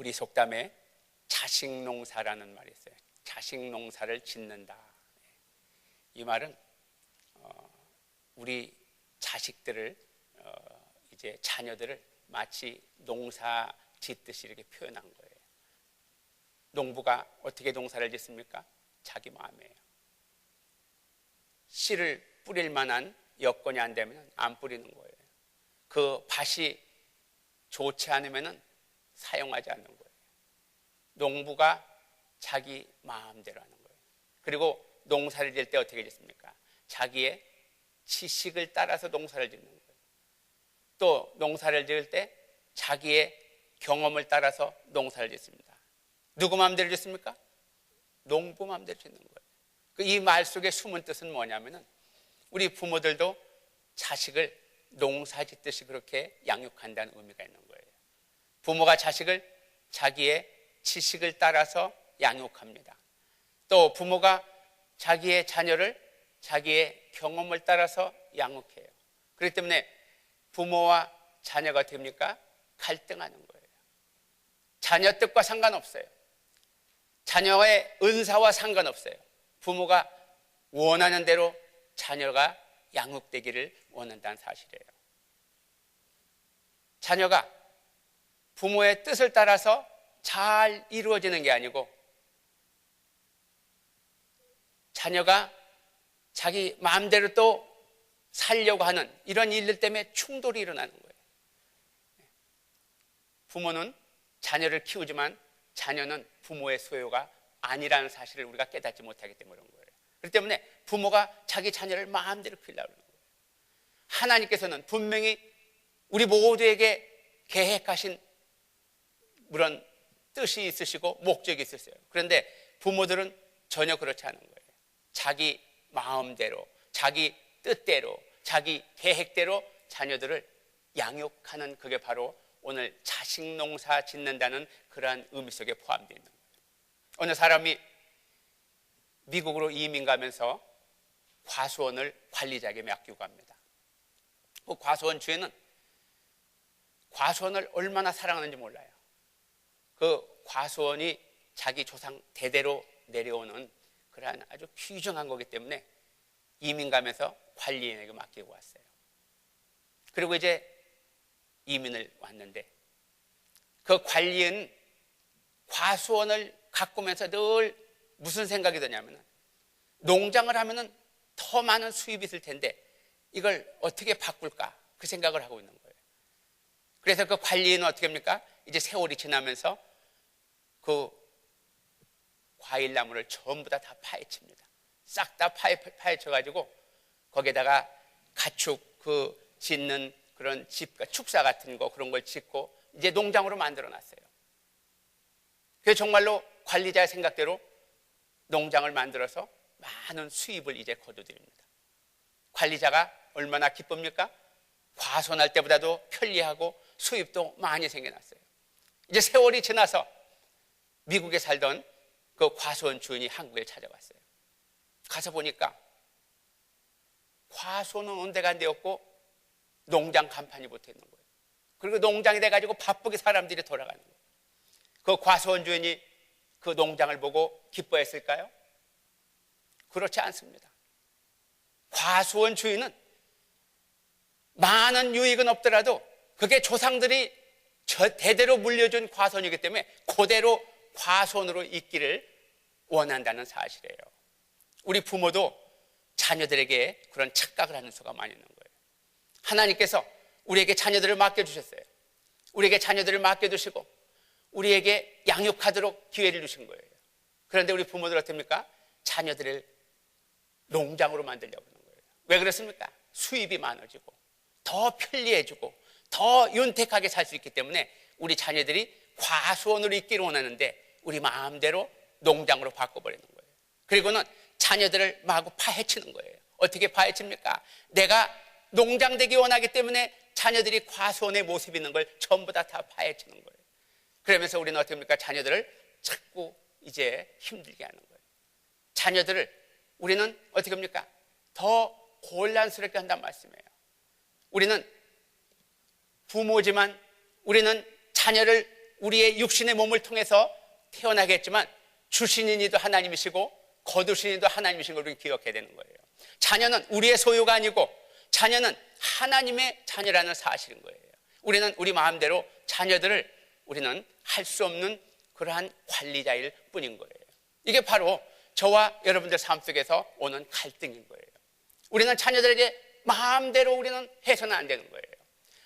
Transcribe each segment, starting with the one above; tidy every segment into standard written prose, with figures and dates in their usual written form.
우리 속담에 자식농사라는 말이 있어요. 자식농사를 짓는다. 이 말은 우리 자식들을 이제 자녀들을 마치 농사 짓듯이 이렇게 표현한 거예요. 농부가 어떻게 농사를 짓습니까? 자기 마음이에요. 씨를 뿌릴 만한 여건이 안 되면 안 뿌리는 거예요. 그 밭이 좋지 않으면 사용하지 않는 거예요. 농부가 자기 마음대로 하는 거예요. 그리고 농사를 지을 때 어떻게 짓습니까? 자기의 지식을 따라서 농사를 짓는 거예요. 또 농사를 지을 때 자기의 경험을 따라서 농사를 짓습니다. 누구 마음대로 짓습니까? 농부 마음대로 짓는 거예요. 이 말 속에 숨은 뜻은 뭐냐면은 우리 부모들도 자식을 농사 짓듯이 그렇게 양육한다는 의미가 있는 거예요. 부모가 자식을 자기의 지식을 따라서 양육합니다. 또 부모가 자기의 자녀를 자기의 경험을 따라서 양육해요. 그렇기 때문에 부모와 자녀가 됩니까? 갈등하는 거예요. 자녀 뜻과 상관없어요. 자녀의 은사와 상관없어요. 부모가 원하는 대로 자녀가 양육되기를 원한다는 사실이에요. 자녀가 부모의 뜻을 따라서 잘 이루어지는 게 아니고 자녀가 자기 마음대로 또 살려고 하는 이런 일들 때문에 충돌이 일어나는 거예요. 부모는 자녀를 키우지만 자녀는 부모의 소유가 아니라는 사실을 우리가 깨닫지 못하기 때문에 그런 거예요. 그렇기 때문에 부모가 자기 자녀를 마음대로 키우려고 하는 거예요. 하나님께서는 분명히 우리 모두에게 계획하신 그런 뜻이 있으시고 목적이 있으세요. 그런데 부모들은 전혀 그렇지 않은 거예요. 자기 마음대로, 자기 뜻대로, 자기 계획대로 자녀들을 양육하는, 그게 바로 오늘 자식농사 짓는다는 그러한 의미 속에 포함되어 있는 거예요. 어느 사람이 미국으로 이민 가면서 과수원을 관리자에게 맡기고 합니다. 그 과수원 주인은 과수원을 얼마나 사랑하는지 몰라요. 그 과수원이 자기 조상 대대로 내려오는 그러한 아주 귀중한 거기 때문에 이민 가면서 관리인에게 맡기고 왔어요. 그리고 이제 이민을 왔는데 그 관리인 과수원을 가꾸면서 늘 무슨 생각이 드냐면 농장을 하면은 더 많은 수입이 있을 텐데 이걸 어떻게 바꿀까 그 생각을 하고 있는 거예요. 그래서 그 관리인은 어떻게 합니까? 이제 세월이 지나면서 그 과일나무를 전부 다 파헤칩니다. 싹 다 파헤쳐가지고 거기에다가 가축 그 짓는 그런 집, 축사 같은 거 그런 걸 짓고 이제 농장으로 만들어 놨어요. 그래서 정말로 관리자의 생각대로 농장을 만들어서 많은 수입을 이제 거두드립니다. 관리자가 얼마나 기쁩니까? 과수원할 때보다도 편리하고 수입도 많이 생겨났어요. 이제 세월이 지나서 미국에 살던 그 과수원 주인이 한국에 찾아왔어요. 가서 보니까 과수원은 온데가 안 되었고 농장 간판이 붙어 있는 거예요. 그리고 농장이 돼가지고 바쁘게 사람들이 돌아가는 거예요. 그 과수원 주인이 그 농장을 보고 기뻐했을까요? 그렇지 않습니다. 과수원 주인은 많은 유익은 없더라도 그게 조상들이 대대로 물려준 과수원이기 때문에 그대로 과수원으로 있기를 원한다는 사실이에요. 우리 부모도 자녀들에게 그런 착각을 하는 수가 많이 있는 거예요. 하나님께서 우리에게 자녀들을 맡겨주셨어요. 우리에게 자녀들을 맡겨두시고 우리에게 양육하도록 기회를 주신 거예요. 그런데 우리 부모들 어떻습니까? 자녀들을 농장으로 만들려고 하는 거예요. 왜 그렇습니까? 수입이 많아지고 더 편리해지고 더 윤택하게 살 수 있기 때문에 우리 자녀들이 과수원으로 있기를 원하는데 우리 마음대로 농장으로 바꿔버리는 거예요. 그리고는 자녀들을 마구 파헤치는 거예요. 어떻게 파헤칩니까? 내가 농장 되기 원하기 때문에 자녀들이 과수원의 모습이 있는 걸 전부 다 파헤치는 거예요. 그러면서 우리는 어떻게 합니까? 자녀들을 자꾸 이제 힘들게 하는 거예요. 자녀들을 우리는 어떻게 합니까? 더 곤란스럽게 한단 말씀이에요. 우리는 부모지만 우리는 자녀를 우리의 육신의 몸을 통해서 태어나겠지만 주신 이도 하나님이시고 거두신 이도 하나님이신 걸 우리는 기억해야 되는 거예요. 자녀는 우리의 소유가 아니고 자녀는 하나님의 자녀라는 사실인 거예요. 우리는 우리 마음대로 자녀들을 우리는 할 수 없는 그러한 관리자일 뿐인 거예요. 이게 바로 저와 여러분들 삶 속에서 오는 갈등인 거예요. 우리는 자녀들에게 마음대로 우리는 해서는 안 되는 거예요.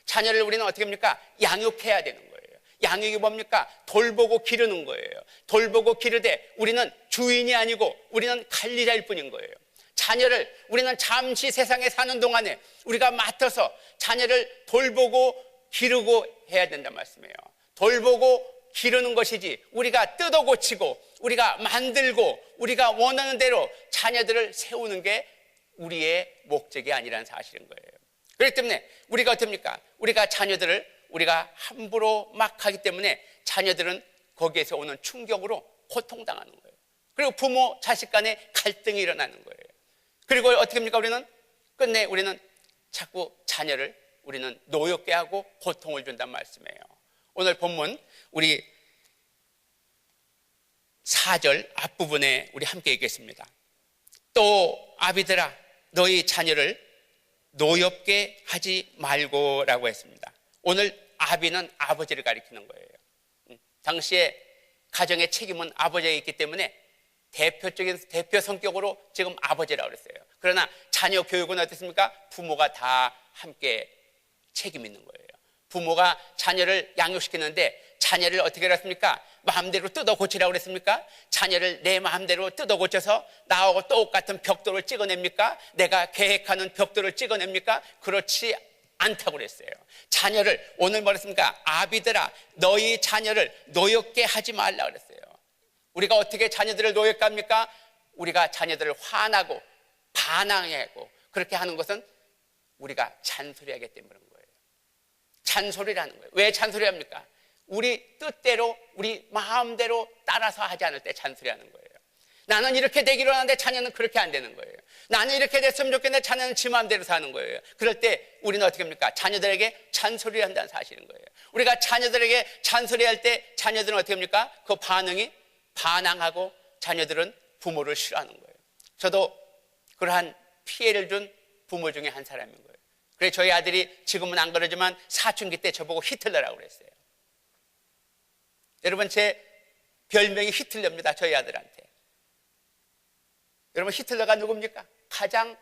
자녀를 우리는 어떻게 합니까? 양육해야 되는 거예요. 양육이 뭡니까? 돌보고 기르는 거예요. 돌보고 기르되 우리는 주인이 아니고 우리는 관리자일 뿐인 거예요. 자녀를 우리는 잠시 세상에 사는 동안에 우리가 맡아서 자녀를 돌보고 기르고 해야 된단 말씀이에요. 돌보고 기르는 것이지 우리가 뜯어 고치고 우리가 만들고 우리가 원하는 대로 자녀들을 세우는 게 우리의 목적이 아니라는 사실인 거예요. 그렇기 때문에 우리가 어떻습니까? 우리가 자녀들을 우리가 함부로 막 하기 때문에 자녀들은 거기에서 오는 충격으로 고통당하는 거예요. 그리고 부모 자식 간에 갈등이 일어나는 거예요. 그리고 어떻게 합니까? 우리는 끝내 우리는 자꾸 자녀를 우리는 노엽게 하고 고통을 준단 말씀이에요. 오늘 본문 우리 4절 앞부분에 우리 함께 읽겠습니다. 또 아비들아 너희 자녀를 노엽게 하지 말고 라고 했습니다. 오늘 아비는 아버지를 가리키는 거예요. 당시에 가정의 책임은 아버지에게 있기 때문에 대표 성격으로 지금 아버지라고 그랬어요. 그러나 자녀 교육은 어떻습니까? 부모가 다 함께 책임 있는 거예요. 부모가 자녀를 양육시키는데 자녀를 어떻게 했습니까? 마음대로 뜯어 고치라고 그랬습니까? 자녀를 내 마음대로 뜯어 고쳐서 나하고 똑같은 벽돌을 찍어냅니까? 내가 계획하는 벽돌을 찍어냅니까? 그렇지 않다고 그랬어요. 자녀를 오늘 뭐랬습니까? 아비들아 너희 자녀를 노엽게 하지 말라 그랬어요. 우리가 어떻게 자녀들을 노엽게 합니까? 우리가 자녀들을 화나고 반항하고 그렇게 하는 것은 우리가 잔소리하기 때문인 거예요. 잔소리라는 거예요. 왜 잔소리합니까? 우리 뜻대로 우리 마음대로 따라서 하지 않을 때 잔소리하는 거예요. 나는 이렇게 되기로 하는데 자녀는 그렇게 안 되는 거예요. 나는 이렇게 됐으면 좋겠는데 자녀는 지 마음대로 사는 거예요. 그럴 때 우리는 어떻게 합니까? 자녀들에게 잔소리를 한다는 사실인 거예요. 우리가 자녀들에게 잔소리할 때 자녀들은 어떻게 합니까? 그 반응이 반항하고 자녀들은 부모를 싫어하는 거예요. 저도 그러한 피해를 준 부모 중에 한 사람인 거예요. 그래서 저희 아들이 지금은 안 그러지만 사춘기 때 저보고 히틀러라고 그랬어요. 여러분 제 별명이 히틀러입니다. 저희 아들한테. 여러분 히틀러가 누굽니까? 가장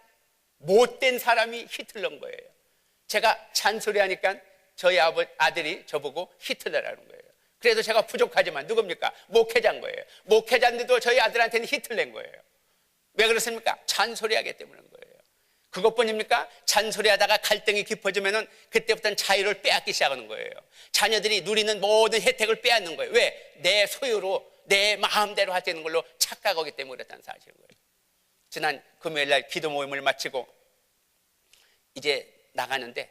못된 사람이 히틀러인 거예요. 제가 잔소리하니까 저희 아들이 저보고 히틀러라는 거예요. 그래도 제가 부족하지만 누굽니까? 목회자인 거예요. 목회자인데도 저희 아들한테는 히틀러인 거예요. 왜 그렇습니까? 잔소리하기 때문인 거예요. 그것뿐입니까? 잔소리하다가 갈등이 깊어지면은 그때부터는 자유를 빼앗기 시작하는 거예요. 자녀들이 누리는 모든 혜택을 빼앗는 거예요. 왜? 내 소유로 내 마음대로 할 수 있는 걸로 착각하기 때문에 그랬다는 사실인 거예요. 지난 금요일 날 기도 모임을 마치고 이제 나가는데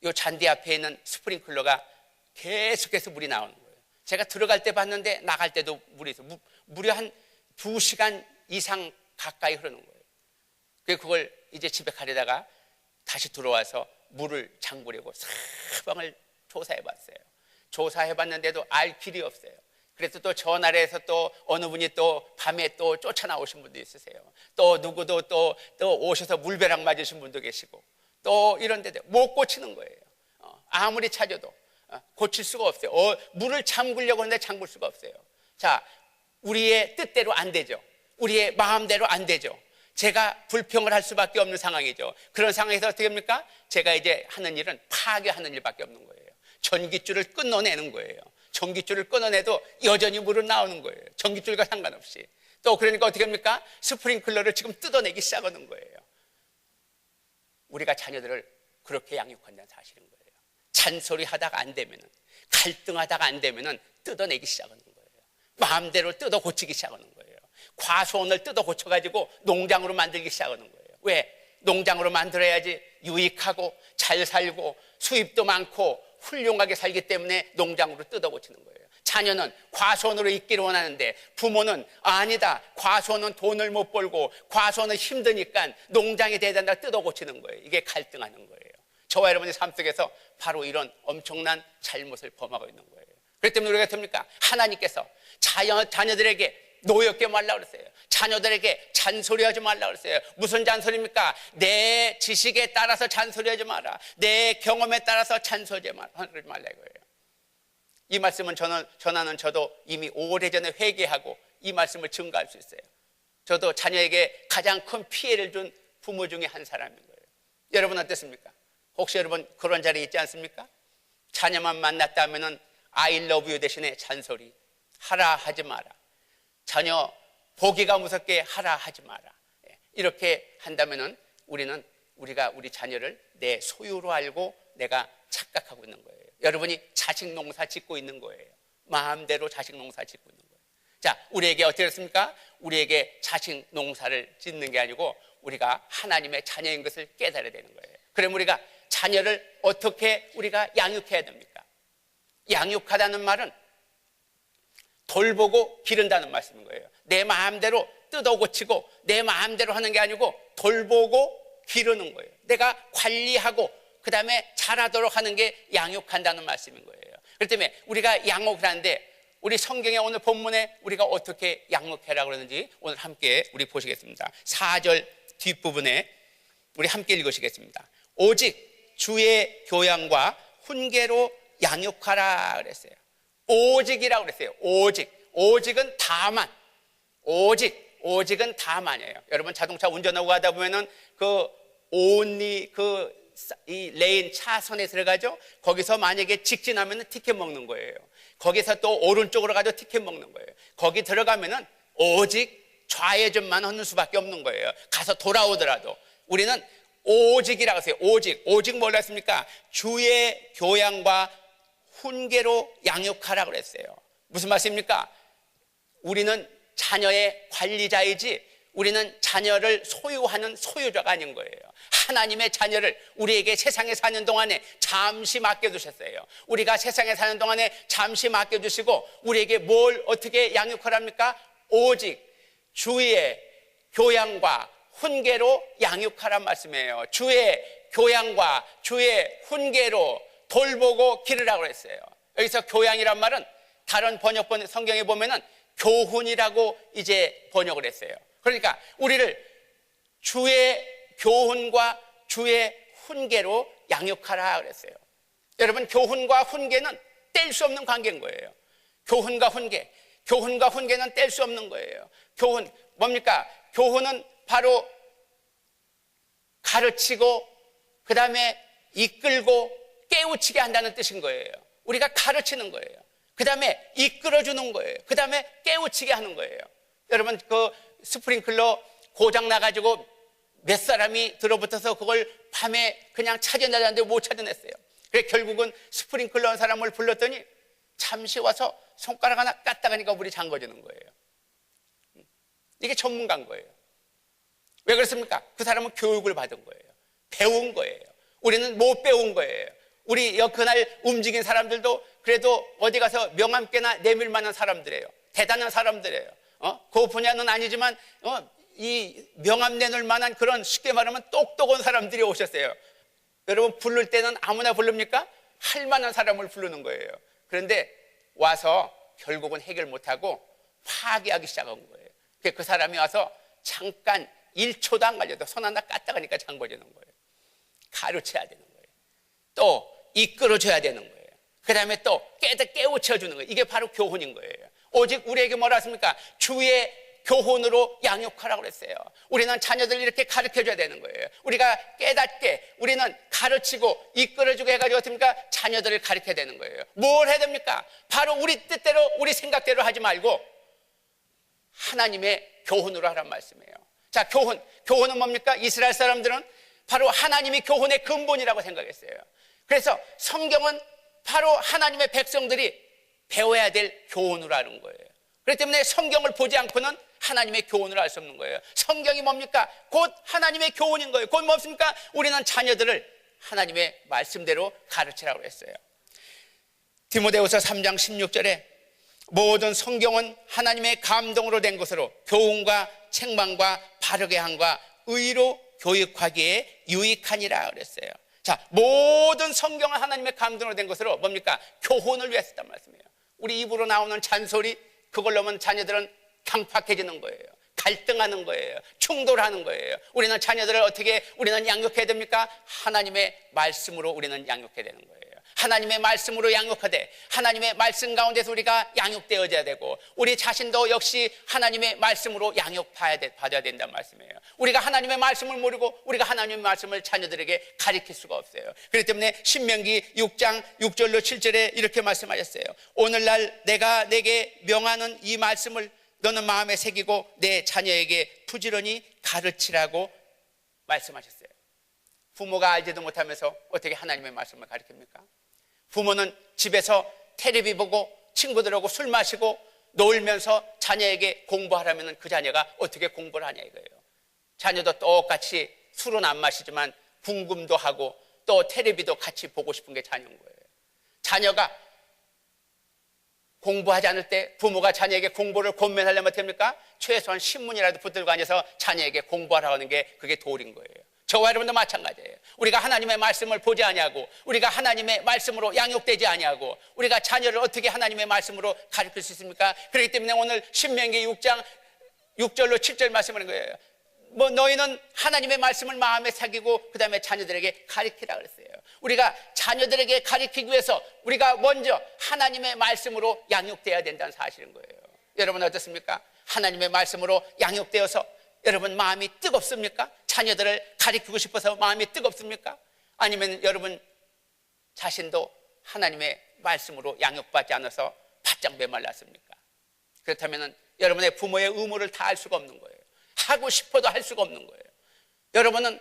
이 잔디 앞에 있는 스프링클러가 계속해서 물이 나오는 거예요. 제가 들어갈 때 봤는데 나갈 때도 물이 있어요. 무려 한 2시간 이상 가까이 흐르는 거예요. 그걸 이제 집에 가려다가 다시 들어와서 물을 잠그려고 사방을 조사해 봤어요. 조사해 봤는데도 알 길이 없어요. 그래서 또 전화를 또 어느 분이 또 밤에 또 쫓아나오신 분도 있으세요. 또 누구도 또 오셔서 물벼락 맞으신 분도 계시고 또 이런 데도 못 고치는 거예요. 아무리 찾아도 고칠 수가 없어요. 물을 잠그려고 하는데 잠글 수가 없어요. 자, 우리의 뜻대로 안 되죠. 우리의 마음대로 안 되죠. 제가 불평을 할 수밖에 없는 상황이죠. 그런 상황에서 어떻게 합니까? 제가 이제 하는 일은 파괴하는 일밖에 없는 거예요. 전기줄을 끊어내는 거예요. 전기줄을 끊어내도 여전히 물은 나오는 거예요. 전기줄과 상관없이. 또 그러니까 어떻게 합니까? 스프링클러를 지금 뜯어내기 시작하는 거예요. 우리가 자녀들을 그렇게 양육한다는 사실인 거예요. 잔소리하다가 안 되면은, 갈등하다가 안 되면은 뜯어내기 시작하는 거예요. 마음대로 뜯어 고치기 시작하는 거예요. 과수원을 뜯어 고쳐가지고 농장으로 만들기 시작하는 거예요. 왜? 농장으로 만들어야지 유익하고 잘 살고 수입도 많고 훌륭하게 살기 때문에 농장으로 뜯어 고치는 거예요. 자녀는 과수원으로 있기를 원하는데 부모는 아니다. 과수원은 돈을 못 벌고 과수원은 힘드니까 농장에 대단다 뜯어 고치는 거예요. 이게 갈등하는 거예요. 저와 여러분의 삶 속에서 바로 이런 엄청난 잘못을 범하고 있는 거예요. 그렇기 때문에 우리가 됩니까? 하나님께서 자녀들에게 노엽게 말라고 그랬어요. 자녀들에게 잔소리하지 말라고 그랬어요. 무슨 잔소리입니까? 내 지식에 따라서 잔소리하지 마라. 내 경험에 따라서 잔소리하지 말라 이거예요. 이 말씀은 전하는 저도 이미 오래전에 회개하고 이 말씀을 증거할 수 있어요. 저도 자녀에게 가장 큰 피해를 준 부모 중에 한 사람인 거예요. 여러분 어떻습니까? 혹시 여러분 그런 자리에 있지 않습니까? 자녀만 만났다 하면은 I love you 대신에 잔소리 하라 하지 마라. 자녀 보기가 무섭게 하라 하지 마라. 이렇게 한다면은 우리가 우리 자녀를 내 소유로 알고 내가 착각하고 있는 거예요. 여러분이 자식 농사 짓고 있는 거예요. 마음대로 자식 농사 짓고 있는 거예요. 자, 우리에게 어떻게 됐습니까? 우리에게 자식 농사를 짓는 게 아니고 우리가 하나님의 자녀인 것을 깨달아야 되는 거예요. 그럼 우리가 자녀를 어떻게 우리가 양육해야 됩니까? 양육하다는 말은 돌보고 기른다는 말씀인 거예요. 내 마음대로 뜯어 고치고 내 마음대로 하는 게 아니고 돌보고 기르는 거예요. 내가 관리하고 그 다음에 자라도록 하는 게 양육한다는 말씀인 거예요. 그렇기 때문에 우리가 양육을 하는데 우리 성경의 오늘 본문에 우리가 어떻게 양육해라 그러는지 오늘 함께 우리 보시겠습니다. 4절 뒷부분에 우리 함께 읽으시겠습니다. 오직 주의 교양과 훈계로 양육하라 그랬어요. 오직이라고 그랬어요. 오직은 다만. 오직은 다만이에요. 여러분 자동차 운전하고 가다 보면은 이 레인 차선에 들어가죠. 거기서 만약에 직진하면은 티켓 먹는 거예요. 거기서 또 오른쪽으로 가도 티켓 먹는 거예요. 거기 들어가면은 오직 좌회전만 하는 수밖에 없는 거예요. 가서 돌아오더라도 우리는 오직이라고 했어요. 오직 뭐라 했습니까? 주의 교양과 훈계로 양육하라고 그랬어요. 무슨 말씀입니까? 우리는 자녀의 관리자이지 우리는 자녀를 소유하는 소유자가 아닌 거예요. 하나님의 자녀를 우리에게 세상에 사는 동안에 잠시 맡겨두셨어요. 우리가 세상에 사는 동안에 잠시 맡겨두시고 우리에게 뭘 어떻게 양육하랍니까? 오직 주의 교양과 훈계로 양육하란 말씀이에요. 주의 교양과 주의 훈계로 돌보고 기르라고 했어요. 여기서 교양이란 말은 다른 번역본 성경에 보면은 교훈이라고 이제 번역을 했어요. 그러니까 우리를 주의 교훈과 주의 훈계로 양육하라 그랬어요. 여러분 교훈과 훈계는 뗄 수 없는 관계인 거예요. 교훈과 훈계는 뗄 수 없는 거예요. 교훈 뭡니까? 교훈은 바로 가르치고 그 다음에 이끌고 깨우치게 한다는 뜻인 거예요. 우리가 가르치는 거예요. 그 다음에 이끌어주는 거예요. 그 다음에 깨우치게 하는 거예요. 여러분 스프링클러 고장 나가지고 몇 사람이 들어붙어서 그걸 밤에 그냥 찾아내자는데 못 찾아냈어요. 그래서 결국은 스프링클러 한 사람을 불렀더니 잠시 와서 손가락 하나 까딱하니까 물이 잠궈지는 거예요. 이게 전문가인 거예요. 왜 그렇습니까? 그 사람은 교육을 받은 거예요. 배운 거예요. 우리는 못 배운 거예요. 우리 그날 움직인 사람들도 그래도 어디 가서 명함께나 내밀 만한 사람들이에요. 대단한 사람들이에요. 그 분야는 아니지만 이 명함 내놓을 만한 그런 쉽게 말하면 똑똑한 사람들이 오셨어요. 여러분 부를 때는 아무나 부릅니까? 할 만한 사람을 부르는 거예요. 그런데 와서 결국은 해결 못하고 파괴하기 시작한 거예요. 그 사람이 와서 잠깐 1초도 안 걸려도 손 하나 까딱하니까 잠궈지는 거예요. 가르쳐야 되는 거예요. 또 이끌어줘야 되는 거예요. 그 다음에 또 깨우쳐주는 거예요. 이게 바로 교훈인 거예요. 오직 우리에게 뭐라 했습니까? 주의 교훈으로 양육하라고 그랬어요. 우리는 자녀들을 이렇게 가르쳐줘야 되는 거예요. 우리가 깨닫게 우리는 가르치고 이끌어주고 해가지고 어떻습니까? 자녀들을 가르쳐야 되는 거예요. 뭘 해야 됩니까? 바로 우리 뜻대로 우리 생각대로 하지 말고 하나님의 교훈으로 하란 말씀이에요. 자, 교훈은 뭡니까? 이스라엘 사람들은 바로 하나님이 교훈의 근본이라고 생각했어요. 그래서 성경은 바로 하나님의 백성들이 배워야 될 교훈으로 하는 거예요. 그렇기 때문에 성경을 보지 않고는 하나님의 교훈을 알 수 없는 거예요. 성경이 뭡니까? 곧 하나님의 교훈인 거예요. 곧 뭡니까? 우리는 자녀들을 하나님의 말씀대로 가르치라고 했어요. 디모데후서 3장 16절에 모든 성경은 하나님의 감동으로 된 것으로 교훈과 책망과 바르게 함과 의로 교육하기에 유익하니라 그랬어요. 자, 모든 성경은 하나님의 감동으로 된 것으로 뭡니까? 교훈을 위해 썼단 말씀이에요. 우리 입으로 나오는 잔소리, 그걸로 면 자녀들은 강팍해지는 거예요. 갈등하는 거예요. 충돌하는 거예요. 우리는 자녀들을 어떻게 우리는 양육해야 됩니까? 하나님의 말씀으로 우리는 양육해야 되는 거예요. 하나님의 말씀으로 양육하되 하나님의 말씀 가운데서 우리가 양육되어져야 되고, 우리 자신도 역시 하나님의 말씀으로 양육받아야 된다는 말씀이에요. 우리가 하나님의 말씀을 모르고 우리가 하나님의 말씀을 자녀들에게 가르칠 수가 없어요. 그렇기 때문에 신명기 6장 6절로 7절에 이렇게 말씀하셨어요. 오늘날 내가 내게 명하는 이 말씀을 너는 마음에 새기고 내 자녀에게 부지런히 가르치라고 말씀하셨어요. 부모가 알지도 못하면서 어떻게 하나님의 말씀을 가르칩니까? 부모는 집에서 텔레비 보고 친구들하고 술 마시고 놀면서 자녀에게 공부하라면 그 자녀가 어떻게 공부를 하냐 이거예요. 자녀도 똑같이 술은 안 마시지만 궁금도 하고 또 텔레비도 같이 보고 싶은 게 자녀인 거예요. 자녀가 공부하지 않을 때 부모가 자녀에게 공부를 권면하려면 어떻게 합니까? 최소한 신문이라도 붙들고 앉아서 자녀에게 공부하라고 하는 게 그게 도리인 거예요. 저와 여러분도 마찬가지예요. 우리가 하나님의 말씀을 보지 아니하고 우리가 하나님의 말씀으로 양육되지 아니하고 우리가 자녀를 어떻게 하나님의 말씀으로 가르칠 수 있습니까? 그렇기 때문에 오늘 신명기 6장 6절로 7절 말씀하는 거예요. 너희는 하나님의 말씀을 마음에 새기고 그 다음에 자녀들에게 가르치라 그랬어요. 우리가 자녀들에게 가르치기 위해서 우리가 먼저 하나님의 말씀으로 양육되어야 된다는 사실인 거예요. 여러분 어떻습니까? 하나님의 말씀으로 양육되어서 여러분 마음이 뜨겁습니까? 자녀들을 가르치고 싶어서 마음이 뜨겁습니까? 아니면 여러분 자신도 하나님의 말씀으로 양육받지 않아서 바짝 메말랐습니까? 그렇다면 여러분의 부모의 의무를 다 할 수가 없는 거예요. 하고 싶어도 할 수가 없는 거예요. 여러분은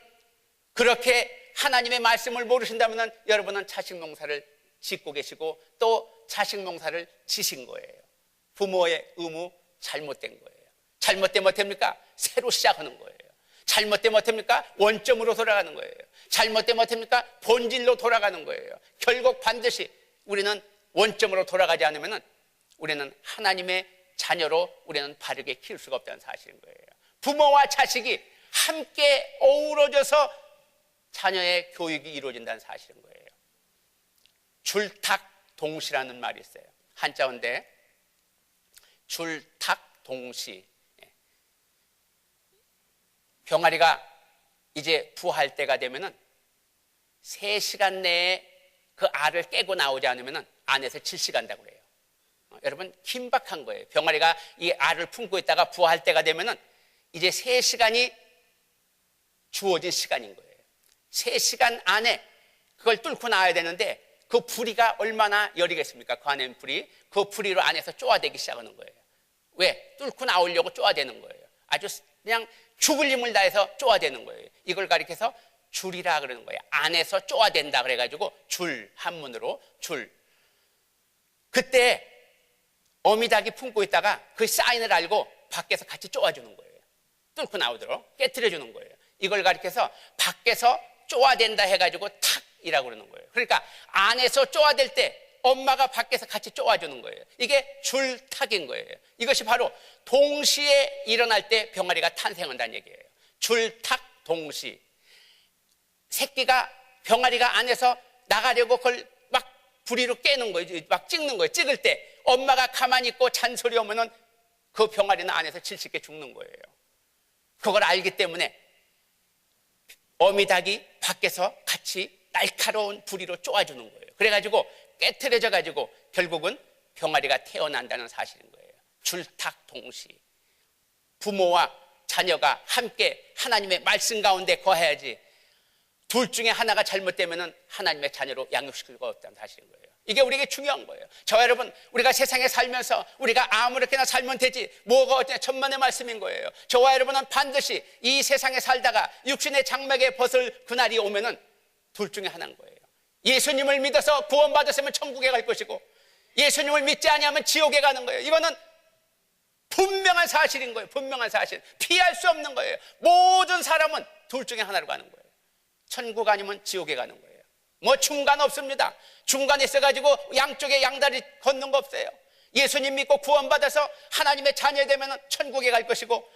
그렇게 하나님의 말씀을 모르신다면 여러분은 자식 농사를 짓고 계시고 또 자식 농사를 지신 거예요. 부모의 의무 잘못된 거예요. 잘못되면 어떻습니까? 새로 시작하는 거예요. 잘못되면 어떻습니까? 원점으로 돌아가는 거예요. 잘못되면 어떻습니까? 본질로 돌아가는 거예요. 결국 반드시 우리는 원점으로 돌아가지 않으면 우리는 하나님의 자녀로 우리는 바르게 키울 수가 없다는 사실인 거예요. 부모와 자식이 함께 어우러져서 자녀의 교육이 이루어진다는 사실인 거예요. 줄탁동시라는 말이 있어요. 한자어인데 줄탁동시. 병아리가 이제 부화할 때가 되면은 3시간 내에 그 알을 깨고 나오지 않으면 안에서 질식한다고 그래요. 여러분 긴박한 거예요. 병아리가 이 알을 품고 있다가 부화할 때가 되면은 이제 3시간이 주어진 시간인 거예요. 3시간 안에 그걸 뚫고 나와야 되는데 그 부리가 얼마나 열이겠습니까? 그 안에 불이, 그 부리로 안에서 쪼아대기 시작하는 거예요. 왜? 뚫고 나오려고 쪼아대는 거예요. 아주 그냥 죽을 힘을 다해서 쪼아대는 거예요. 이걸 가리켜서 줄이라 그러는 거예요. 안에서 쪼아댄다 그래가지고 줄, 한문으로 줄. 그때 어미닭이 품고 있다가 그 사인을 알고 밖에서 같이 쪼아주는 거예요. 뚫고 나오도록 깨트려주는 거예요. 이걸 가리켜서 밖에서 쪼아댄다 해가지고 탁이라고 그러는 거예요. 그러니까 안에서 쪼아댈 때 엄마가 밖에서 같이 쪼아주는 거예요. 이게 줄탁인 거예요. 이것이 바로 동시에 일어날 때 병아리가 탄생한다는 얘기예요. 줄탁 동시. 새끼가 병아리가 안에서 나가려고 그걸 막 부리로 깨는 거예요. 막 찍는 거예요. 찍을 때 엄마가 가만히 있고 잔소리 오면은 그 병아리는 안에서 질식해 죽는 거예요. 그걸 알기 때문에 어미닭이 밖에서 같이 날카로운 부리로 쪼아주는 거예요. 그래가지고 깨트려져 가지고 결국은 병아리가 태어난다는 사실인 거예요. 줄탁동시. 부모와 자녀가 함께 하나님의 말씀 가운데 거해야지 둘 중에 하나가 잘못되면 하나님의 자녀로 양육시킬 수 없다는 사실인 거예요. 이게 우리에게 중요한 거예요. 저와 여러분, 우리가 세상에 살면서 우리가 아무렇게나 살면 되지 뭐가 어쩌냐 천만의 말씀인 거예요. 저와 여러분은 반드시 이 세상에 살다가 육신의 장막에 벗을 그날이 오면은 둘 중에 하나인 거예요. 예수님을 믿어서 구원받았으면 천국에 갈 것이고 예수님을 믿지 아니하면 지옥에 가는 거예요. 이거는 분명한 사실인 거예요. 분명한 사실. 피할 수 없는 거예요. 모든 사람은 둘 중에 하나로 가는 거예요. 천국 아니면 지옥에 가는 거예요. 뭐 중간 없습니다. 중간에 있어가지고 양쪽에 양다리 걷는 거 없어요. 예수님 믿고 구원받아서 하나님의 자녀 되면 천국에 갈 것이고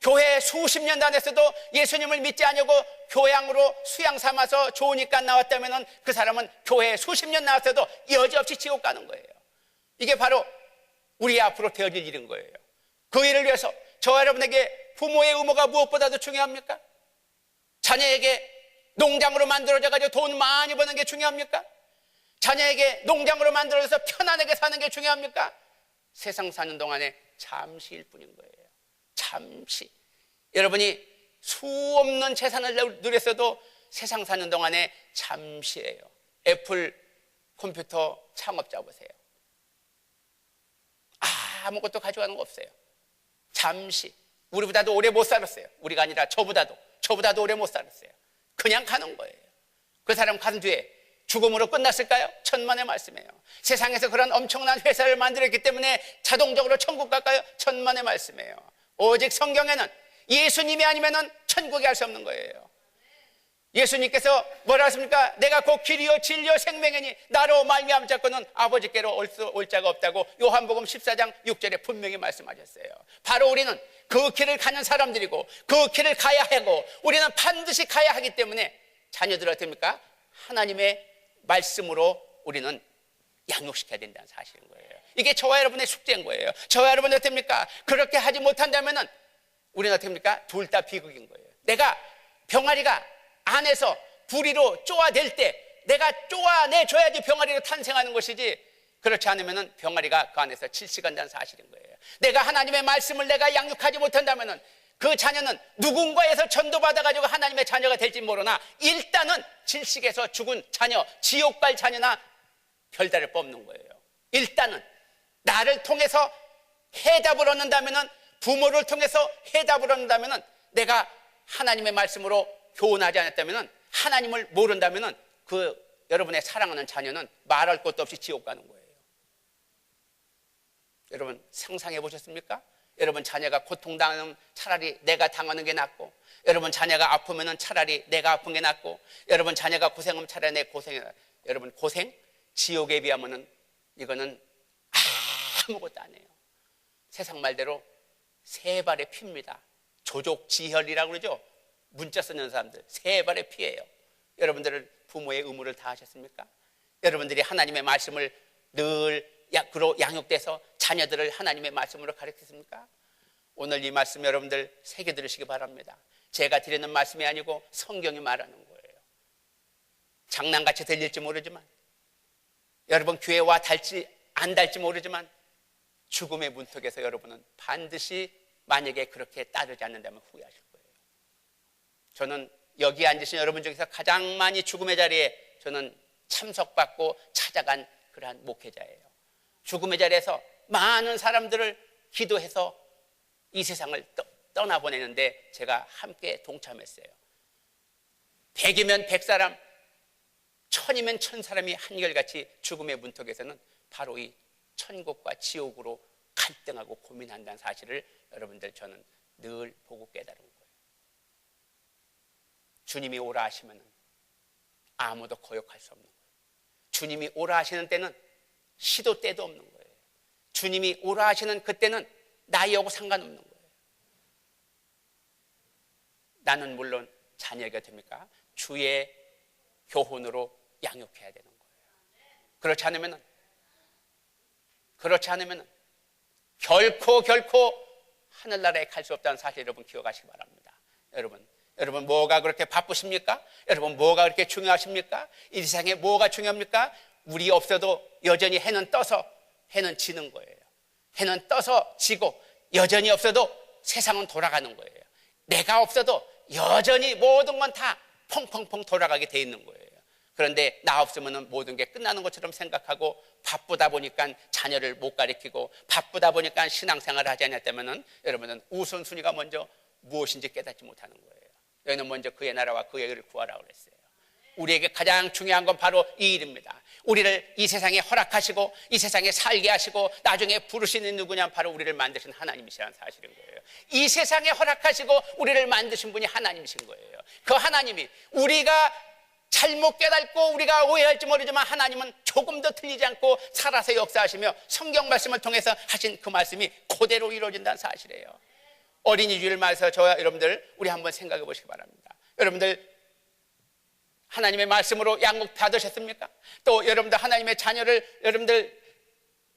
교회 수십 년 다녔어도 예수님을 믿지 않고 교양으로 수양 삼아서 좋으니까 나왔다면 그 사람은 교회 수십 년 나왔어도 여지없이 지옥 가는 거예요. 이게 바로 우리 앞으로 되어질 일인 거예요. 그 일을 위해서 저와 여러분에게 부모의 의무가 무엇보다도 중요합니까? 자녀에게 농장으로 만들어져가지고 돈 많이 버는 게 중요합니까? 자녀에게 농장으로 만들어져서 편안하게 사는 게 중요합니까? 세상 사는 동안에 잠시일 뿐인 거예요. 잠시. 여러분이 수없는 재산을 누렸어도 세상 사는 동안에 잠시예요. 애플 컴퓨터 창업자 보세요. 아무것도 가져가는 거 없어요. 잠시. 우리보다도 오래 못 살았어요. 우리가 아니라 저보다도 오래 못 살았어요. 그냥 가는 거예요. 그 사람 간 뒤에 죽음으로 끝났을까요? 천만의 말씀이에요. 세상에서 그런 엄청난 회사를 만들었기 때문에 자동적으로 천국 갈까요? 천만의 말씀이에요. 오직 성경에는 예수님이 아니면 천국에 갈 수 없는 거예요. 예수님께서 뭐라 하십니까? 내가 곧 길이요 진리요 생명이니 나로 말미암은 자고는 아버지께로 올 자가 없다고 요한복음 14장 6절에 분명히 말씀하셨어요. 바로 우리는 그 길을 가는 사람들이고 그 길을 가야 하고 우리는 반드시 가야 하기 때문에 자녀들 어떻습니까? 하나님의 말씀으로 우리는 양육시켜야 된다는 사실인 거예요. 이게 저와 여러분의 숙제인 거예요. 저와 여러분 어떻습니까? 그렇게 하지 못한다면 우리는 어떻습니까? 둘 다 비극인 거예요. 내가 병아리가 안에서 부리로 쪼아댈 때 내가 쪼아내줘야지 병아리로 탄생하는 것이지, 그렇지 않으면 병아리가 그 안에서 질식한다는 사실인 거예요. 내가 하나님의 말씀을 내가 양육하지 못한다면 그 자녀는 누군가에서 전도받아가지고 하나님의 자녀가 될지 모르나 일단은 질식해서 죽은 자녀, 지옥 갈 자녀나 별다를 뽑는 거예요. 일단은 나를 통해서 해답을 얻는다면, 부모를 통해서 해답을 얻는다면, 내가 하나님의 말씀으로 교훈하지 않았다면, 하나님을 모른다면 그 여러분의 사랑하는 자녀는 말할 것도 없이 지옥 가는 거예요. 여러분 상상해 보셨습니까? 여러분 자녀가 고통당하면 차라리 내가 당하는 게 낫고, 여러분 자녀가 아프면 차라리 내가 아픈 게 낫고, 여러분 자녀가 고생하면 차라리 내 고생이 낫고. 여러분 고생? 지옥에 비하면 이거는 아무것도 아니에요. 세상 말대로 세 발의 피입니다. 조족지혈이라고 그러죠. 문자 쓰는 사람들 세 발의 피예요. 여러분들은 부모의 의무를 다 하셨습니까? 여러분들이 하나님의 말씀을 늘 양육돼서 자녀들을 하나님의 말씀으로 가르쳤습니까? 오늘 이 말씀 여러분들 새겨 들으시기 바랍니다. 제가 드리는 말씀이 아니고 성경이 말하는 거예요. 장난같이 들릴지 모르지만, 여러분 교회 와 닿을지 안 닿을지 모르지만, 죽음의 문턱에서 여러분은 반드시 만약에 그렇게 따르지 않는다면 후회하실 거예요. 저는 여기 앉으신 여러분 중에서 가장 많이 죽음의 자리에 저는 참석받고 찾아간 그러한 목회자예요. 죽음의 자리에서 많은 사람들을 기도해서 이 세상을 떠나보내는데 제가 함께 동참했어요. 100이면 100사람, 1000이면 1000사람이 한결같이 죽음의 문턱에서는 바로 이 천국과 지옥으로 갈등하고 고민한다는 사실을 여러분들 저는 늘 보고 깨달은 거예요. 주님이 오라 하시면 아무도 거역할 수 없는 거예요. 주님이 오라 하시는 때는 시도 때도 없는 거예요. 주님이 오라 하시는 그때는 나이하고 상관없는 거예요. 나는 물론 자녀가 됩니까? 주의 교훈으로 양육해야 되는 거예요. 그렇지 않으면 결코 하늘나라에 갈 수 없다는 사실 여러분 기억하시기 바랍니다. 여러분 뭐가 그렇게 바쁘십니까? 여러분 뭐가 그렇게 중요하십니까? 이 세상에 뭐가 중요합니까? 우리 없어도 여전히 해는 떠서 해는 지는 거예요. 해는 떠서 지고 여전히 없어도 세상은 돌아가는 거예요. 내가 없어도 여전히 모든 건 다 펑펑펑 돌아가게 돼 있는 거예요. 그런데 나 없으면 모든 게 끝나는 것처럼 생각하고 바쁘다 보니까 자녀를 못 가르치고 바쁘다 보니까 신앙생활을 하지 않았다면 여러분은 우선순위가 먼저 무엇인지 깨닫지 못하는 거예요. 너희는 먼저 그의 나라와 그의 의를 구하라고 그랬어요. 우리에게 가장 중요한 건 바로 이 일입니다. 우리를 이 세상에 허락하시고 이 세상에 살게 하시고 나중에 부르시는 누구냐면 바로 우리를 만드신 하나님이시라는 사실인 거예요. 이 세상에 허락하시고 우리를 만드신 분이 하나님이신 거예요. 그 하나님이 우리가 잘못 깨닫고 우리가 오해할지 모르지만 하나님은 조금 더 틀리지 않고 살아서 역사하시며 성경 말씀을 통해서 하신 그 말씀이 그대로 이루어진다는 사실이에요. 어린이 주일 맞아서 저와 여러분들 우리 한번 생각해 보시기 바랍니다. 여러분들 하나님의 말씀으로 양육 받으셨습니까? 또 여러분들 하나님의 자녀를 여러분들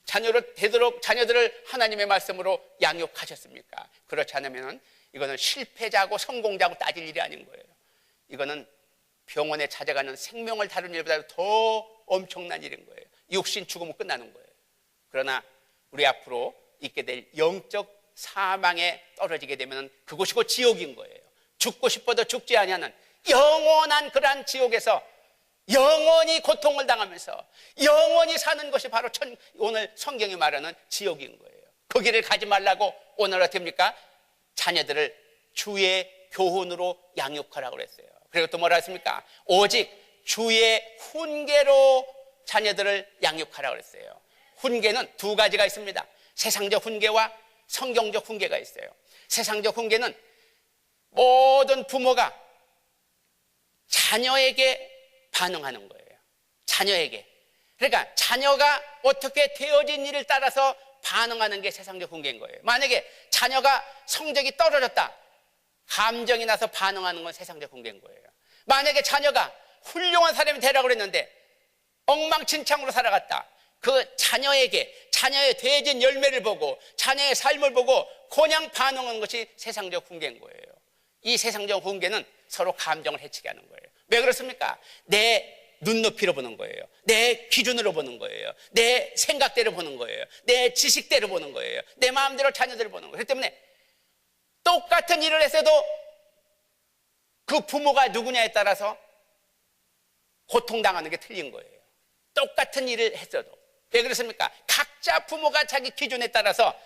자녀를 되도록 자녀들을 하나님의 말씀으로 양육하셨습니까? 그렇지 않으면 이거는 실패자고 성공자고 따질 일이 아닌 거예요. 이거는 병원에 찾아가는 생명을 다루는 일보다 더 엄청난 일인 거예요. 육신 죽으면 끝나는 거예요. 그러나 우리 앞으로 있게 될 영적 사망에 떨어지게 되면 그곳이 곧 지옥인 거예요. 죽고 싶어도 죽지 아니하는 영원한 그러한 지옥에서 영원히 고통을 당하면서 영원히 사는 것이 바로 오늘 성경이 말하는 지옥인 거예요. 그 길을 가지 말라고 오늘 어떻게 합니까? 자녀들을 주의 교훈으로 양육하라고 그랬어요. 그리고 또 뭐라 했습니까? 오직 주의 훈계로 자녀들을 양육하라고 그랬어요. 훈계는 두 가지가 있습니다. 세상적 훈계와 성경적 훈계가 있어요. 세상적 훈계는 모든 부모가 자녀에게 반응하는 거예요. 자녀에게. 그러니까 자녀가 어떻게 되어진 일을 따라서 반응하는 게 세상적 훈계인 거예요. 만약에 자녀가 성적이 떨어졌다, 감정이 나서 반응하는 건 세상적 훈계인 거예요. 만약에 자녀가 훌륭한 사람이 되라고 그랬는데 엉망진창으로 살아갔다, 그 자녀에게 자녀의 되어진 열매를 보고 자녀의 삶을 보고 그냥 반응하는 것이 세상적 훈계인 거예요. 이 세상적 훈계는 서로 감정을 해치게 하는 거예요. 왜 그렇습니까? 내 눈높이로 보는 거예요. 내 기준으로 보는 거예요. 내 생각대로 보는 거예요. 내 지식대로 보는 거예요. 내 마음대로 자녀들을 보는 거예요. 그렇기 때문에 똑같은 일을 했어도 그 부모가 누구냐에 따라서 고통당하는 게 틀린 거예요. 똑같은 일을 했어도. 왜 그렇습니까? 각자 부모가 자기 기준에 따라서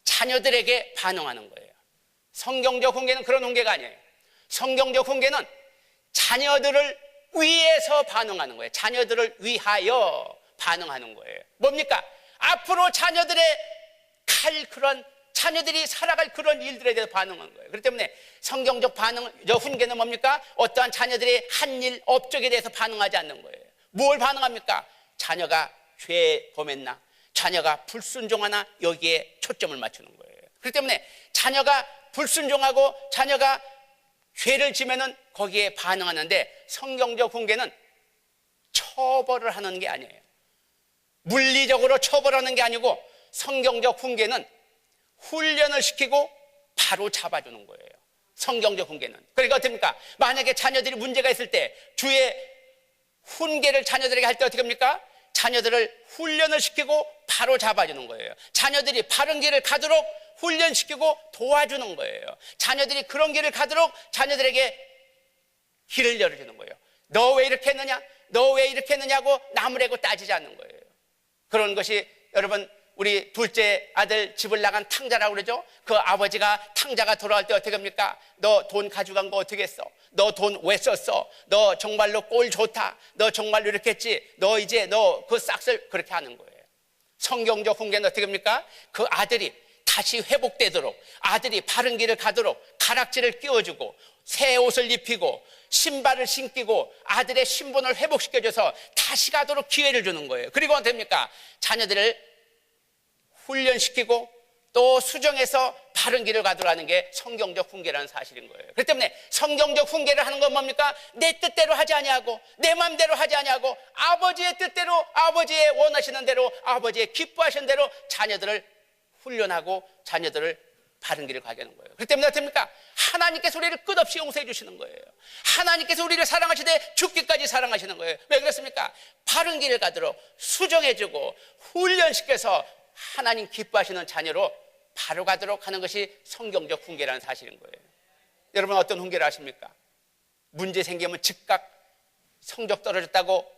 자녀들에게 반응하는 거예요. 성경적 훈계는 그런 훈계가 아니에요. 성경적 훈계는 자녀들을 위해서 반응하는 거예요. 자녀들을 위하여 반응하는 거예요. 뭡니까? 앞으로 자녀들의 그런 자녀들이 살아갈 그런 일들에 대해서 반응하는 거예요. 그렇기 때문에 성경적 훈계는 뭡니까? 어떠한 자녀들의 한 일, 업적에 대해서 반응하지 않는 거예요. 뭘 반응합니까? 자녀가 죄에 범했나? 자녀가 불순종하나? 여기에 초점을 맞추는 거예요. 그렇기 때문에 자녀가 불순종하고 자녀가 죄를 지면은 거기에 반응하는데, 성경적 훈계는 처벌을 하는 게 아니에요. 물리적으로 처벌하는 게 아니고 성경적 훈계는 훈련을 시키고 바로 잡아주는 거예요. 성경적 훈계는. 그러니까 어떻습니까? 만약에 자녀들이 문제가 있을 때 주의 훈계를 자녀들에게 할 때 어떻게 합니까? 자녀들을 훈련을 시키고 바로 잡아주는 거예요. 자녀들이 바른 길을 가도록 훈련시키고 도와주는 거예요. 자녀들이 그런 길을 가도록 자녀들에게 길을 열어주는 거예요. 너 왜 이렇게 했느냐? 너 왜 이렇게 했느냐고 나무래고 따지지 않는 거예요. 그런 것이 여러분, 우리 둘째 아들 집을 나간 탕자라고 그러죠. 그 아버지가 탕자가 돌아올 때 어떻게 합니까? 너 돈 가져간 거 어떻게 했어? 너 돈 왜 썼어? 너 정말로 꼴 좋다. 너 정말로 이렇게 했지. 너 이제 너 그 싹쓸 그렇게 하는 거예요. 성경적 훈계는 어떻게 합니까? 그 아들이 다시 회복되도록, 아들이 바른 길을 가도록 가락지를 끼워주고 새 옷을 입히고 신발을 신기고 아들의 신분을 회복시켜줘서 다시 가도록 기회를 주는 거예요. 그리고 어떻게 합니까? 자녀들을 훈련시키고 또 수정해서 바른 길을 가도록 하는 게 성경적 훈계라는 사실인 거예요. 그렇기 때문에 성경적 훈계를 하는 건 뭡니까? 내 뜻대로 하지 아니하고 내 마음대로 하지 아니하고 아버지의 뜻대로, 아버지의 원하시는 대로, 아버지의 기뻐하시는 대로 자녀들을 훈련하고 자녀들을 바른 길을 가게 하는 거예요. 그렇기 때문에 어떻습니까? 하나님께서 우리를 끝없이 용서해 주시는 거예요. 하나님께서 우리를 사랑하시되 죽기까지 사랑하시는 거예요. 왜 그렇습니까? 바른 길을 가도록 수정해주고 훈련시켜서 하나님 기뻐하시는 자녀로 바로 가도록 하는 것이 성경적 훈계라는 사실인 거예요. 여러분, 어떤 훈계를 아십니까? 문제 생기면 즉각 성적 떨어졌다고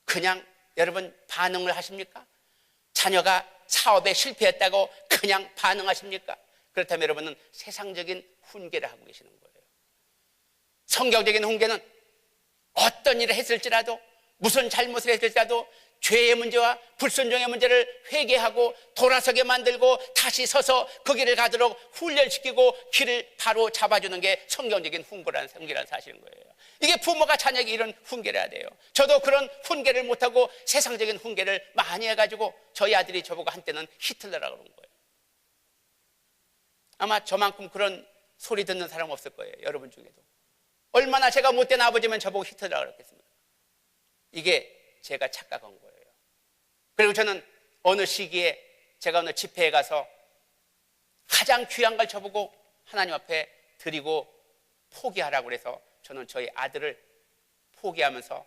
그냥 여러분 반응을 하십니까? 자녀가 사업에 실패했다고 그냥 반응하십니까? 그렇다면 여러분은 세상적인 훈계를 하고 계시는 거예요. 성경적인 훈계는 어떤 일을 했을지라도, 무슨 잘못을 했을지라도 죄의 문제와 불순종의 문제를 회개하고 돌아서게 만들고 다시 서서 그 길을 가도록 훈련시키고 길을 바로 잡아주는 게 성경적인 훈계라는 사실인 거예요. 이게 부모가 자녀에게 이런 훈계를 해야 돼요. 저도 그런 훈계를 못하고 세상적인 훈계를 많이 해가지고 저희 아들이 저보고 한때는 히틀러라고 그런 거예요. 아마 저만큼 그런 소리 듣는 사람 없을 거예요. 여러분 중에도. 얼마나 제가 못된 아버지면 저보고 히틀러라고 그랬겠습니까? 이게 제가 착각한 거예요. 그리고 저는 어느 시기에 제가 어느 집회에 가서 가장 귀한 걸 저보고 하나님 앞에 드리고 포기하라고 그래서 저는 저희 아들을 포기하면서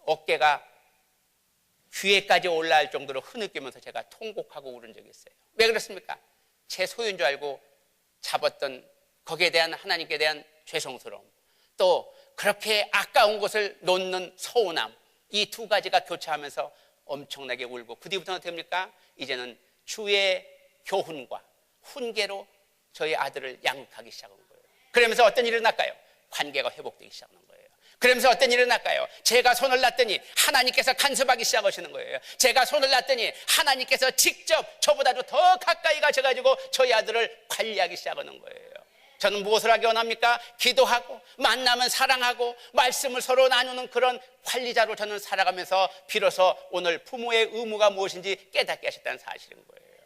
어깨가 귀에까지 올라갈 정도로 흐느끼면서 제가 통곡하고 울은 적이 있어요. 왜 그렇습니까? 제 소유인 줄 알고 잡았던 거기에 대한 하나님께 대한 죄송스러움, 또 그렇게 아까운 것을 놓는 서운함, 이 두 가지가 교차하면서 엄청나게 울고, 그 뒤부터는 어떻게 됩니까? 이제는 주의 교훈과 훈계로 저희 아들을 양육하기 시작한 거예요. 그러면서 어떤 일이 일어날까요? 관계가 회복되기 시작하는 거예요. 그러면서 어떤 일이 일어날까요? 제가 손을 놨더니 하나님께서 간섭하기 시작하시는 거예요. 제가 손을 놨더니 하나님께서 직접 저보다도 더 가까이 가셔가지고 저희 아들을 관리하기 시작하는 거예요. 저는 무엇을 하기 원합니까? 기도하고 만나면 사랑하고 말씀을 서로 나누는 그런 관리자로 저는 살아가면서 비로소 오늘 부모의 의무가 무엇인지 깨닫게 하셨다는 사실인 거예요.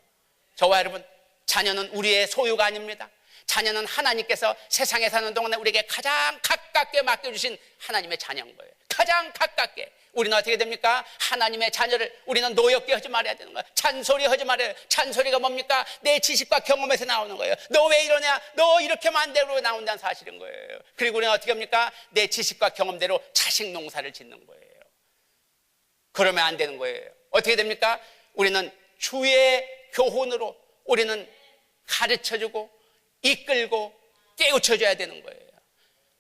저와 여러분, 자녀는 우리의 소유가 아닙니다. 자녀는 하나님께서 세상에 사는 동안에 우리에게 가장 가깝게 맡겨주신 하나님의 자녀인 거예요. 가장 가깝게. 우리는 어떻게 됩니까? 하나님의 자녀를 우리는 노엽게 하지 말아야 되는 거예요. 잔소리 하지 말아요. 잔소리가 뭡니까? 내 지식과 경험에서 나오는 거예요. 너 왜 이러냐? 너 이렇게 하면 안 되고 나온다는 사실인 거예요. 그리고 우리는 어떻게 합니까? 내 지식과 경험대로 자식 농사를 짓는 거예요. 그러면 안 되는 거예요. 어떻게 됩니까? 우리는 주의 교훈으로 우리는 가르쳐주고 이끌고 깨우쳐줘야 되는 거예요.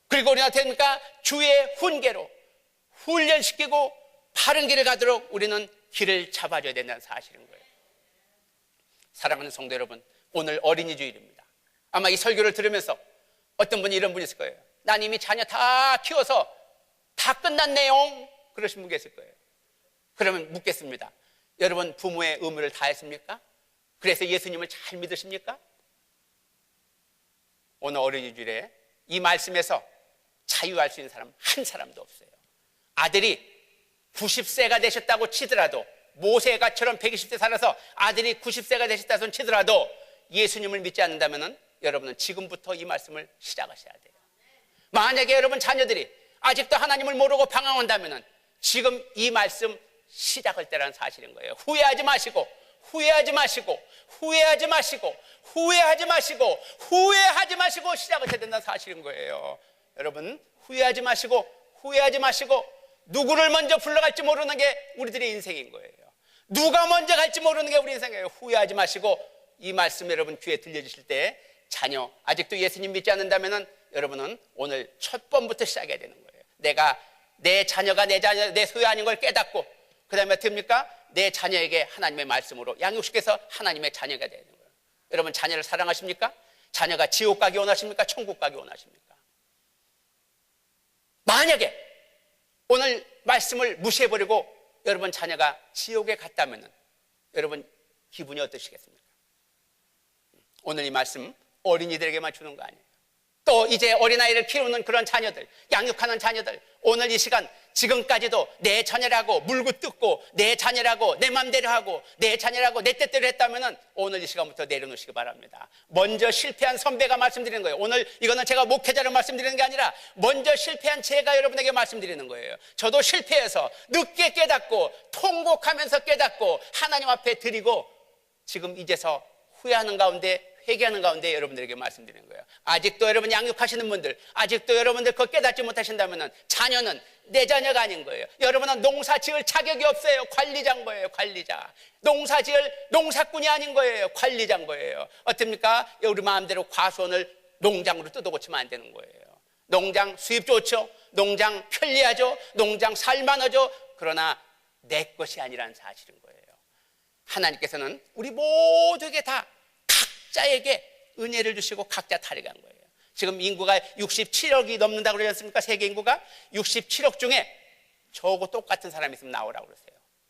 그리고 우리는 어떻게 됩니까? 주의 훈계로 훈련시키고 바른 길을 가도록 우리는 길을 잡아줘야 된다는 사실인 거예요. 사랑하는 성도 여러분, 오늘 어린이 주일입니다. 아마 이 설교를 들으면서 어떤 분이 이런 분이 있을 거예요. 난 이미 자녀 다 키워서 다 끝났네요, 그러신 분 계실 거예요. 그러면 묻겠습니다. 여러분 부모의 의무를 다했습니까? 그래서 예수님을 잘 믿으십니까? 오늘 어린이 주일에 이 말씀에서 자유할 수 있는 사람 한 사람도 없어요. 아들이 90세가 되셨다고 치더라도, 모세가처럼 120세 살아서 아들이 90세가 되셨다고 치더라도 예수님을 믿지 않는다면 여러분은 지금부터 이 말씀을 시작하셔야 돼요. 만약에 여러분 자녀들이 아직도 하나님을 모르고 방황한다면 지금 이 말씀 시작할 때라는 사실인 거예요. 후회하지 마시고 후회하지 마시고 후회하지 마시고 후회하지 마시고 후회하지 마시고 시작하셔야 된다는 사실인 거예요. 여러분 후회하지 마시고 후회하지 마시고, 누구를 먼저 불러갈지 모르는 게 우리들의 인생인 거예요. 누가 먼저 갈지 모르는 게 우리 인생이에요. 후회하지 마시고 이 말씀 여러분 귀에 들려주실 때 자녀 아직도 예수님 믿지 않는다면 여러분은 오늘 첫 번부터 시작해야 되는 거예요. 내가 내 자녀가 내 소유 아닌 걸 깨닫고, 그 다음에 어떻게 합니까? 내 자녀에게 하나님의 말씀으로 양육시켜서 하나님의 자녀가 되는 거예요. 여러분 자녀를 사랑하십니까? 자녀가 지옥 가기 원하십니까? 천국 가기 원하십니까? 만약에 오늘 말씀을 무시해버리고 여러분 자녀가 지옥에 갔다면 여러분 기분이 어떠시겠습니까? 오늘 이 말씀 어린이들에게만 주는 거 아니에요. 또 이제 어린아이를 키우는 그런 자녀들, 양육하는 자녀들, 오늘 이 시간 지금까지도 내 자녀라고 물고 뜯고 내 자녀라고 내 맘대로 하고 내 자녀라고 내 뜻대로 했다면 오늘 이 시간부터 내려놓으시기 바랍니다. 먼저 실패한 선배가 말씀드리는 거예요. 오늘 이거는 제가 목회자로 말씀드리는 게 아니라 먼저 실패한 제가 여러분에게 말씀드리는 거예요. 저도 실패해서 늦게 깨닫고 통곡하면서 깨닫고 하나님 앞에 드리고 지금 이제서 후회하는 가운데 회개하는 가운데 여러분들에게 말씀드리는 거예요. 아직도 여러분 양육하시는 분들, 아직도 여러분들 그거 깨닫지 못하신다면 자녀는 내 자녀가 아닌 거예요. 여러분은 농사 지을 자격이 없어요. 관리자인 거예요. 관리자. 농사 지을 농사꾼이 아닌 거예요. 관리자인 거예요. 어떻습니까? 우리 마음대로 과수원을 농장으로 뜯어고치면 안 되는 거예요. 농장 수입 좋죠. 농장 편리하죠. 농장 살만하죠. 그러나 내 것이 아니라는 사실인 거예요. 하나님께서는 우리 모두에게 다 각자에게 은혜를 주시고 각자 다르게 한 거예요. 지금 인구가 67억이 넘는다고 그러지 않습니까? 세계 인구가 67억 중에 저하고 똑같은 사람이 있으면 나오라고 그러세요.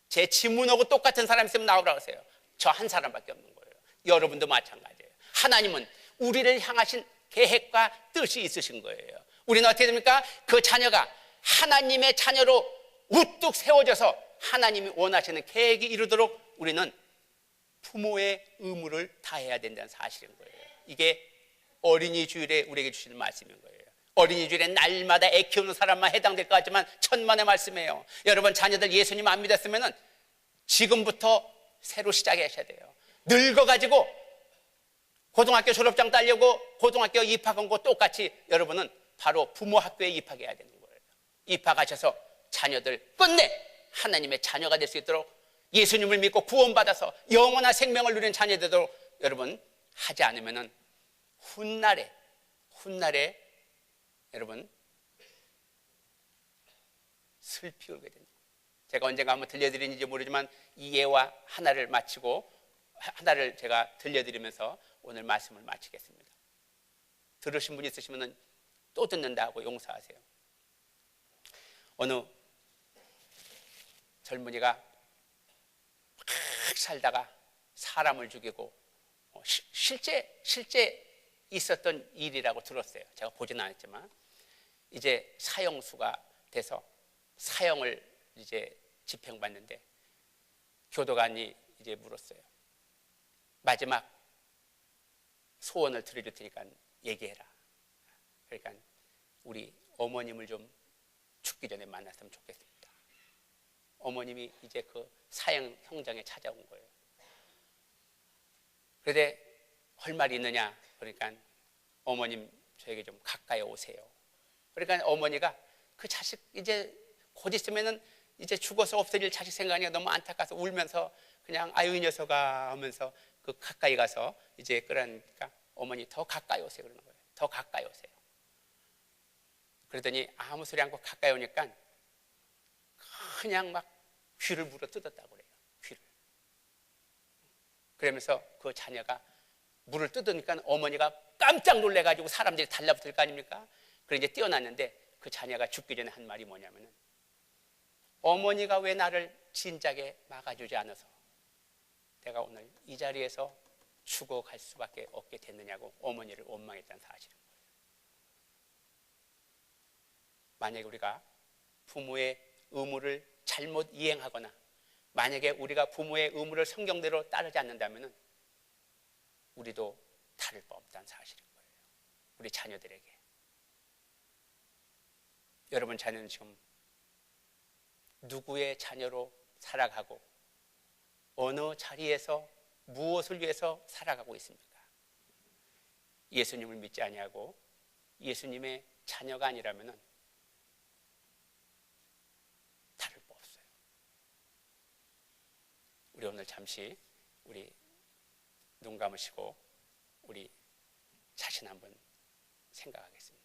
제 지문하고 똑같은 사람이 있으면 나오라고 하세요. 저 한 사람밖에 없는 거예요. 여러분도 마찬가지예요. 하나님은 우리를 향하신 계획과 뜻이 있으신 거예요. 우리는 어떻게 됩니까? 그 자녀가 하나님의 자녀로 우뚝 세워져서 하나님이 원하시는 계획이 이루도록 우리는 부모의 의무를 다해야 된다는 사실인 거예요. 이게 어린이 주일에 우리에게 주시는 말씀인 거예요. 어린이집에 날마다 애 키우는 사람만 해당될 것 같지만 천만의 말씀이에요. 여러분 자녀들 예수님 안 믿었으면 지금부터 새로 시작하셔야 돼요. 늙어가지고 고등학교 졸업장 따려고 고등학교 입학한 거 똑같이 여러분은 바로 부모 학교에 입학해야 되는 거예요. 입학하셔서 자녀들 끝내 하나님의 자녀가 될 수 있도록 예수님을 믿고 구원받아서 영원한 생명을 누리는 자녀 되도록 여러분 하지 않으면 훗날에 여러분 슬피 울게 됩니다. 제가 언젠가 한번 들려드리는지 모르지만 이 예와 하나를 마치고 하나를 제가 들려드리면서 오늘 말씀을 마치겠습니다. 들으신 분 있으시면 또 듣는다고 용서하세요. 어느 젊은이가 막 살다가 사람을 죽이고 실제 있었던 일이라고 들었어요. 제가 보지는 않았지만 이제 사형수가 돼서 사형을 이제 집행받는데 교도관이 이제 물었어요. 마지막 소원을 들어줄 테니까 얘기해라. 그러니까 우리 어머님을 좀 죽기 전에 만났으면 좋겠습니다. 어머님이 이제 그 사형 형장에 찾아온 거예요. 그런데 할 말이 있느냐? 그러니까 어머님 저에게 좀 가까이 오세요. 그러니까 어머니가 그 자식 이제 곧 있으면은 이제 죽어서 없어질 자식 생각이 너무 안타까워서 울면서 그냥 아유 이 녀석아 하면서 그 가까이 가서 이제 그러니까 어머니 더 가까이 오세요 그러는 거예요. 더 가까이 오세요. 그러더니 아무 소리 않고 가까이 오니까 그냥 막 귀를 물어 뜯었다고 그래요. 귀를. 그러면서 그 자녀가 물을 뜯으니까 어머니가 깜짝 놀래가지고 사람들이 달라붙을 거 아닙니까? 그래서 이제 뛰어났는데 그 자녀가 죽기 전에 한 말이 뭐냐면은 어머니가 왜 나를 진작에 막아주지 않아서 내가 오늘 이 자리에서 죽어갈 수밖에 없게 됐느냐고 어머니를 원망했다는 사실인 거예요. 만약에 우리가 부모의 의무를 잘못 이행하거나 만약에 우리가 부모의 의무를 성경대로 따르지 않는다면 우리도 다를 바 없다는 사실인 거예요. 우리 자녀들에게. 여러분 자녀는 지금 누구의 자녀로 살아가고 어느 자리에서 무엇을 위해서 살아가고 있습니까? 예수님을 믿지 아니하고 예수님의 자녀가 아니라면 다를 바 없어요. 우리 오늘 잠시 우리 눈 감으시고 우리 자신 한번 생각하겠습니다.